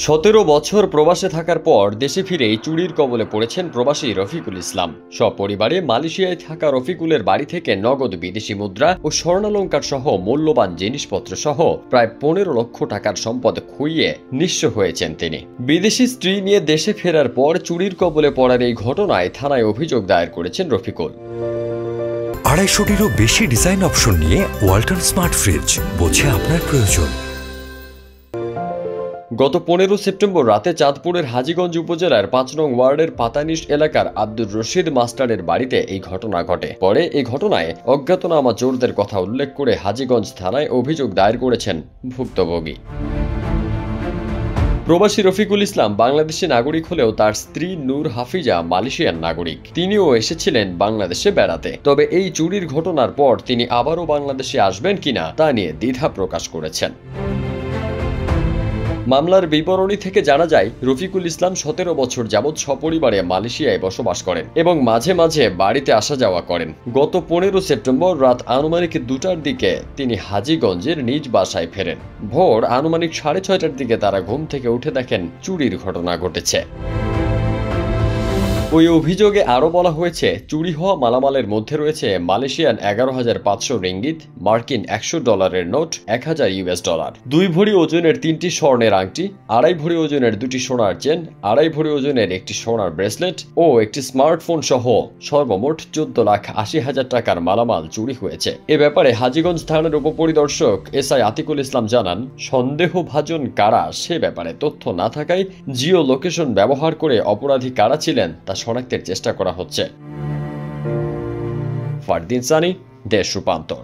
17 বছর প্রবাসে থাকার পর দেশে ফিরেই চুরির কবলে পড়েছেন প্রবাসী রফিকুল ইসলাম। সপরিবারে মালয়েশিয়ায় থাকা রফিকুলের বাড়ি থেকে নগদ বিদেশি মুদ্রা ও স্বর্ণালংকার সহ মূল্যবান জিনিসপত্র সহ প্রায় 15 লক্ষ টাকার সম্পদ খুইয়ে নিঃস্ব হয়েছেন তিনি। বিদেশি স্ত্রী নিয়ে দেশে ফেরার পর চুরির কবলে পড়ার এই ঘটনায় থানায় অভিযোগ দায়ের করেছেন রফিকুল। 250টিরও বেশি ডিজাইন অপশন নিয়ে ওয়ালটন স্মার্ট ফ্রিজ, বোঝে আপনার প্রয়োজন। গত 15 সেপ্টেম্বর রাতে চাঁদপুরের হাজীগঞ্জ উপজেলার 5 নং ওয়ার্ডের পাতানিশ এলাকার আব্দুর রশিদ মাস্টারের বাড়িতে এই ঘটনা ঘটে। পরে এই ঘটনায় অজ্ঞাতনামা চোরদের কথা উল্লেখ করে হাজীগঞ্জ থানায় অভিযোগ দায়ের করেছেন ভুক্তভোগী। প্রবাসী রফিকুল ইসলাম বাংলাদেশি নাগরিক হলেও তার স্ত্রী নূর হাফিজা মালয়েশিয়ান নাগরিক। তিনিও এসেছিলেন বাংলাদেশে বেড়াতে। তবে এই চুরির ঘটনার পর তিনি আবারও বাংলাদেশে আসবেন কিনা তা নিয়ে দ্বিধা প্রকাশ করেছেন। মামলার বিবরণী থেকে জানা যায়, রফিকুল ইসলাম 17 বছর যাবৎ সপরিবারে মালয়েশিয়ায় বসবাস করেন এবং মাঝে মাঝে বাড়িতে আসা যাওয়া করেন। গত 15 সেপ্টেম্বর রাত আনুমানিক 2টার দিকে তিনি হাজীগঞ্জের নিজ বাসায় ফেরেন। ভোর আনুমানিক 6:30টার দিকে তারা ঘুম থেকে উঠে দেখেন চুরির ঘটনা ঘটেছে। ওই অভিযোগে আরও বলা হয়েছে, চুরি হওয়া মালামালের মধ্যে রয়েছে মালয়েশিয়ান 11,500 রিঙ্গিত, মার্কিন $100 নোট, 1000 US ডলার, 2 ভরি ওজনের 3টি স্বর্ণের আংটি, 2.5 ভরি ওজনের 2টি সোনার চেন, 2.5 ভরি ওজনের একটি সোনার ব্রেসলেট ও একটি স্মার্টফোন সহ সর্বমোট 14,80,000 টাকার মালামাল চুরি হয়েছে। এ ব্যাপারে হাজীগঞ্জ থানার উপপরিদর্শক SI আতিকুল ইসলাম জানান, সন্দেহভাজন কারা সে ব্যাপারে তথ্য না থাকায় জিও লোকেশন ব্যবহার করে অপরাধী কারা ছিলেন তা শনাক্তের চেষ্টা করা হচ্ছে। ফারদিন সানি, দেশ রূপান্তর।